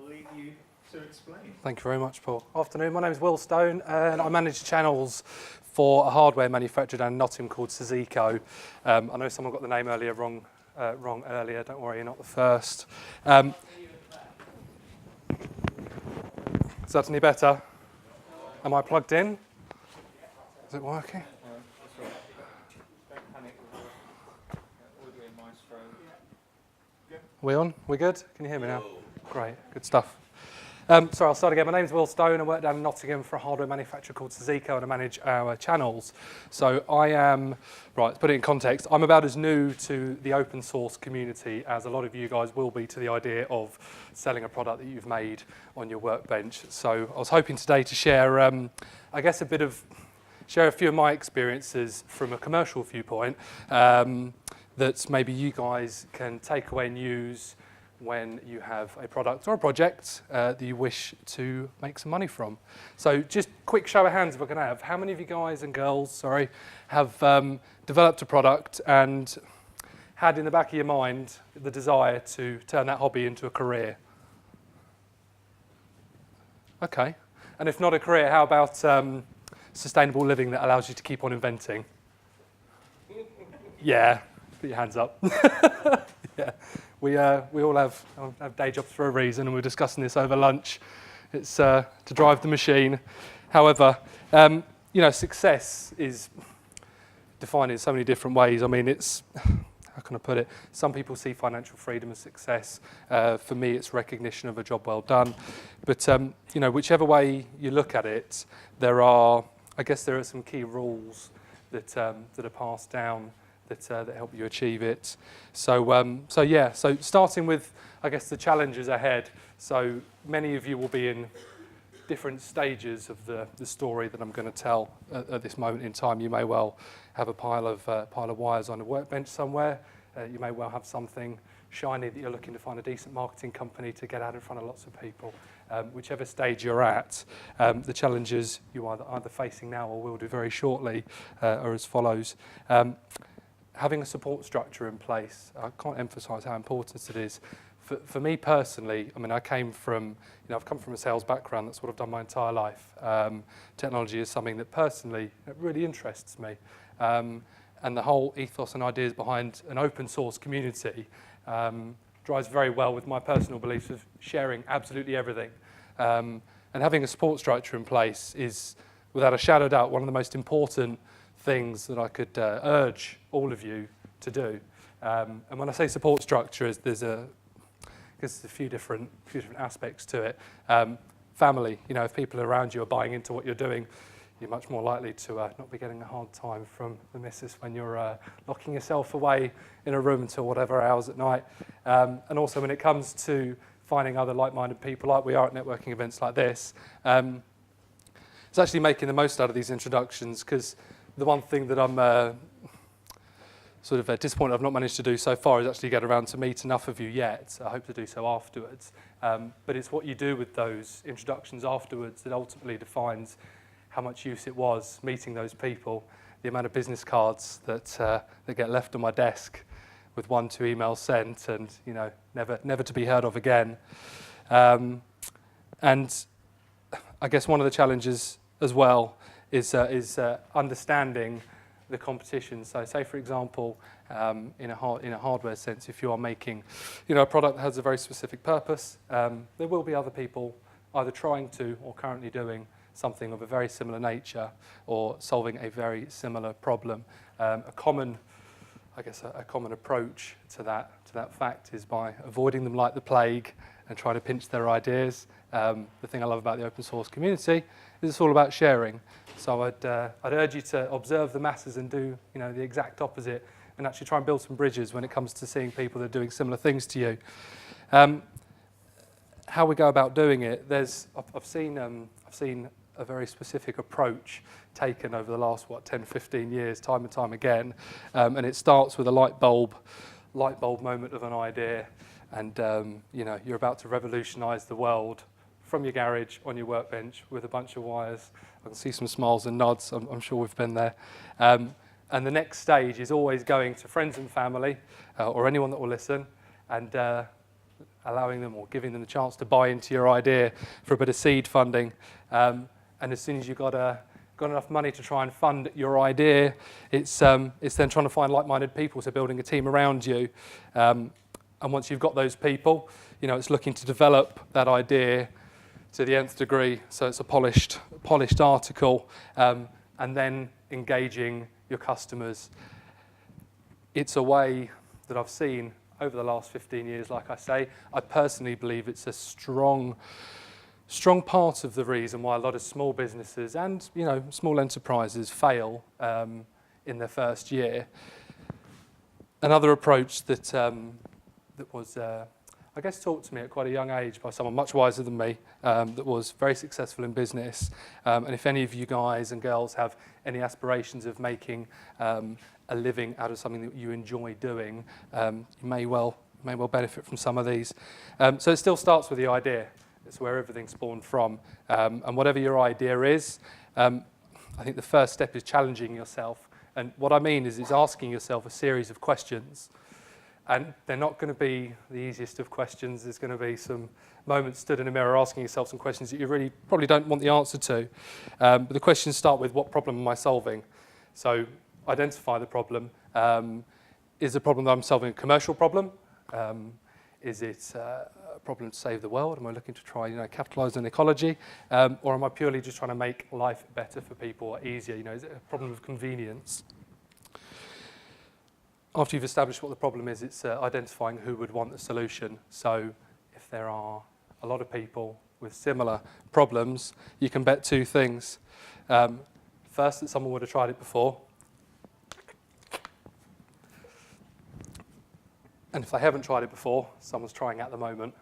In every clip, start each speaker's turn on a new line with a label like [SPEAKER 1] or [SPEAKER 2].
[SPEAKER 1] I'll leave you to explain.
[SPEAKER 2] Thank you very much, Paul. Afternoon, my name is Will Stone and I manage channels for a hardware manufacturer down in Nottingham called Ciseco. I know someone got the name wrong earlier, don't worry, you're not the first. Is that any better? Am I plugged in? Is it working? We on? We good? Can you hear me now? Great, good stuff. Sorry, I'll start again. My name's Will Stone. I work down in Nottingham for a hardware manufacturer called Ciseco and I manage our channels. So I am, right, to put it in context, I'm about as new to the open source community as a lot of you guys will be to the idea of selling a product that you've made on your workbench. So I was hoping today to share, I guess, share a few of my experiences from a commercial viewpoint that maybe you guys can take away and use when you have a product or a project that you wish to make some money from. So just quick show of hands if I can have. How many of you guys and girls, have developed a product and had in the back of your mind the desire to turn that hobby into a career? Okay. And if not a career, how about sustainable living that allows you to keep on inventing? Yeah, put your hands up. Yeah. We all have day jobs for a reason, and we're discussing this over lunch. It's to drive the machine. However, success is defined in so many different ways. I mean, how can I put it? Some people see financial freedom as success. For me, it's recognition of a job well done. But whichever way you look at it, there are some key rules that are passed down that help you achieve it. So starting with, I guess, the challenges ahead. So many of you will be in different stages of the story that I'm going to tell at this moment in time. You may well have a pile of wires on a workbench somewhere. You may well have something shiny that you're looking to find a decent marketing company to get out in front of lots of people. Whichever stage you're at, the challenges you are either facing now or will do very shortly are as follows. Having a support structure in place, I can't emphasise how important it is. For me personally, I mean, I've come from a sales background. That's what I've done my entire life. Technology is something that personally it really interests me, and the whole ethos and ideas behind an open source community drives very well with my personal beliefs of sharing absolutely everything. And having a support structure in place is, without a shadow of doubt, one of the most important things that I could urge all of you to do. And when I say support structure, there's a few different aspects to it. Family, if people around you are buying into what you're doing, you're much more likely to not be getting a hard time from the missus when you're locking yourself away in a room until whatever hours at night. And also when it comes to finding other like-minded people like we are at networking events like this, it's actually making the most out of these introductions, because the one thing that I'm disappointed I've not managed to do so far is actually get around to meet enough of you yet. I hope to do so afterwards. But it's what you do with those introductions afterwards that ultimately defines how much use it was meeting those people, the amount of business cards that get left on my desk with 1-2 emails sent and never to be heard of again. And I guess one of the challenges as well is understanding the competition. So say, for example, in a hardware sense, if you are making a product that has a very specific purpose, there will be other people either trying to or currently doing something of a very similar nature or solving a very similar problem. A common approach to that fact is by avoiding them like the plague and trying to pinch their ideas. The thing I love about the open source community is it's all about sharing. So I'd urge you to observe the masses and do the exact opposite, and actually try and build some bridges when it comes to seeing people that are doing similar things to you. How we go about doing it, I've seen a very specific approach taken over the last 10-15 years, time and time again, and it starts with a light bulb moment of an idea, and you're about to revolutionise the world from your garage on your workbench with a bunch of wires. I can see some smiles and nods. I'm sure we've been there. And the next stage is always going to friends and family or anyone that will listen and allowing them or giving them the chance to buy into your idea for a bit of seed funding. And as soon as you've got enough money to try and fund your idea, it's then trying to find like-minded people, so building a team around you. And once you've got those people, it's looking to develop that idea to the nth degree, so it's a polished article, and then engaging your customers. It's a way that I've seen over the last 15 years, like I say. I personally believe it's a strong part of the reason why a lot of small businesses and small enterprises fail in their first year. Another approach that was I guess taught to me at quite a young age by someone much wiser than me, that was very successful in business. And if any of you guys and girls have any aspirations of making a living out of something that you enjoy doing, you may well benefit from some of these. So it still starts with the idea. It's where everything spawned from. And whatever your idea is, I think the first step is challenging yourself. And what I mean is it's asking yourself a series of questions. And they're not going to be the easiest of questions. There's going to be some moments stood in a mirror asking yourself some questions that you really probably don't want the answer to. But the questions start with, what problem am I solving? So identify the problem. Is the problem that I'm solving a commercial problem? Is it a problem to save the world? Am I looking to try, capitalise on ecology? Or am I purely just trying to make life better for people or easier? Is it a problem of convenience? After you've established what the problem is, it's identifying who would want the solution. So if there are a lot of people with similar problems, you can bet two things. First, that someone would have tried it before. And if they haven't tried it before, someone's trying it at the moment.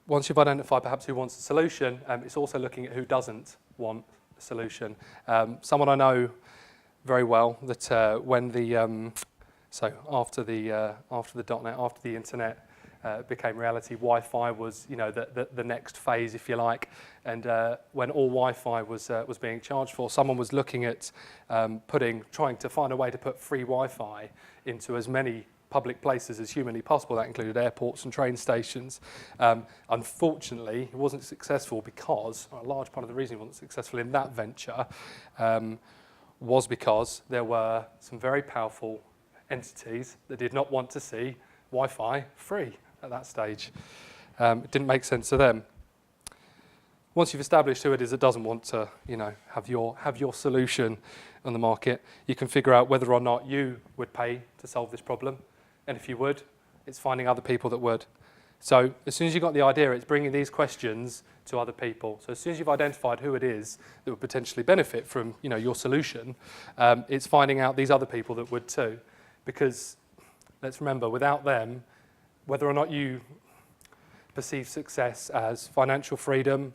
[SPEAKER 2] Once you've identified perhaps who wants a solution, it's also looking at who doesn't want a solution. Someone I know very well that when after the .NET, after the internet became reality, Wi-Fi was the next phase, if you like, and when all Wi-Fi was being charged for, someone was looking at trying to find a way to put free Wi-Fi into as many public places as humanly possible. That included airports and train stations. Unfortunately, it wasn't successful because a large part of the reason it wasn't successful in that venture was because there were some very powerful entities that did not want to see Wi-Fi free at that stage. It didn't make sense to them. Once you've established who it is that doesn't want to, have your solution on the market, you can figure out whether or not you would pay to solve this problem. And if you would, it's finding other people that would. So as soon as you've got the idea, it's bringing these questions to other people. So as soon as you've identified who it is that would potentially benefit from your solution, it's finding out these other people that would too. Because let's remember, without them, whether or not you perceive success as financial freedom,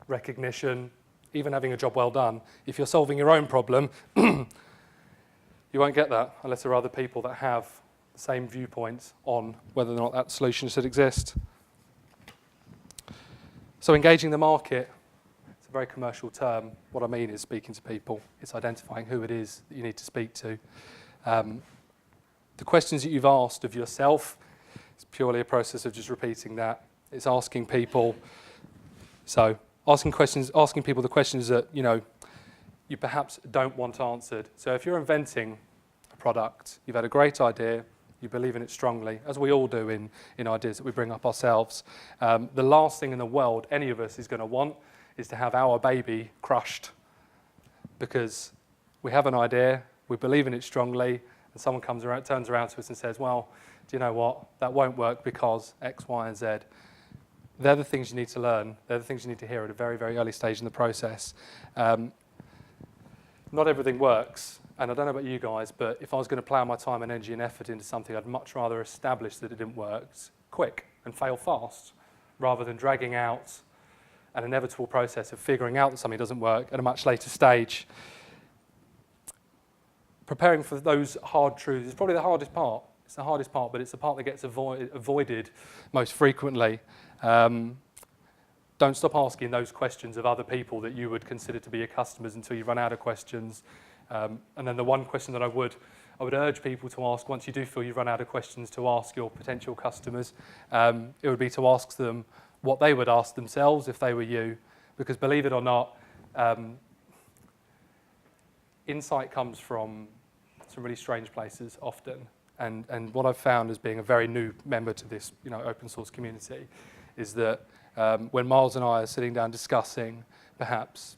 [SPEAKER 2] recognition, even having a job well done, if you're solving your own problem, you won't get that unless there are other people that have the same viewpoints on whether or not that solution should exist. So engaging the market, it's a very commercial term. What I mean is speaking to people. It's identifying who it is that you need to speak to. The questions that you've asked of yourself, it's purely a process of just repeating that. It's asking people, so asking people the questions that you perhaps don't want answered. So if you're inventing a product, you've had a great idea, you believe in it strongly, as we all do in ideas that we bring up ourselves. The last thing in the world any of us is going to want is to have our baby crushed, because we have an idea, we believe in it strongly, and someone turns around to us and says, well, do you know what, that won't work because X, Y, and Z. They're the things you need to learn. They're the things you need to hear at a very, very early stage in the process. Not everything works. And I don't know about you guys, but if I was going to plough my time and energy and effort into something, I'd much rather establish that it didn't work quick and fail fast, rather than dragging out an inevitable process of figuring out that something doesn't work at a much later stage. Preparing for those hard truths is probably the hardest part. It's the hardest part, but it's the part that gets avoided most frequently. Don't stop asking those questions of other people that you would consider to be your customers until you run out of questions. And then the one question that I would I would urge people to ask, once you do feel you run out of questions to ask your potential customers, it would be to ask them what they would ask themselves if they were you. Because believe it or not, insight comes from some really strange places often. And what I've found as being a very new member to this open source community is that when Miles and I are sitting down discussing perhaps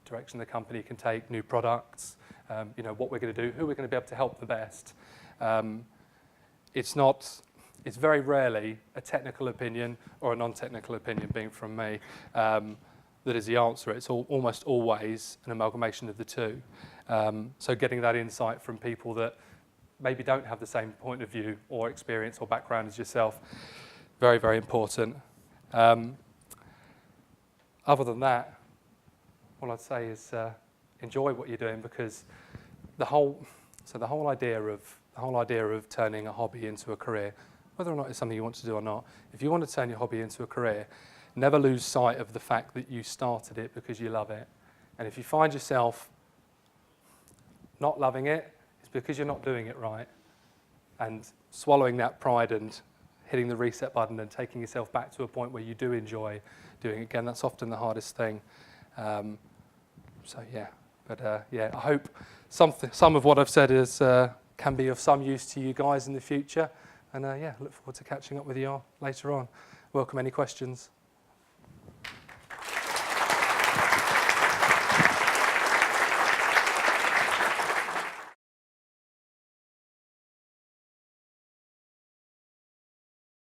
[SPEAKER 2] direction the company can take, new products, what we're going to do, who we're going to be able to help the best, it's very rarely a technical opinion or a non-technical opinion being from me that is the answer. It's almost always an amalgamation of the two. So getting that insight from people that maybe don't have the same point of view or experience or background as yourself, very, very important. Other than that, all I'd say is enjoy what you're doing, because the whole idea of turning a hobby into a career, whether or not it's something you want to do or not, if you want to turn your hobby into a career, never lose sight of the fact that you started it because you love it. And if you find yourself not loving it, it's because you're not doing it right. And swallowing that pride and hitting the reset button and taking yourself back to a point where you do enjoy doing it again, that's often the hardest thing. I hope some of what I've said can be of some use to you guys in the future. And look forward to catching up with you all later on. Welcome any questions.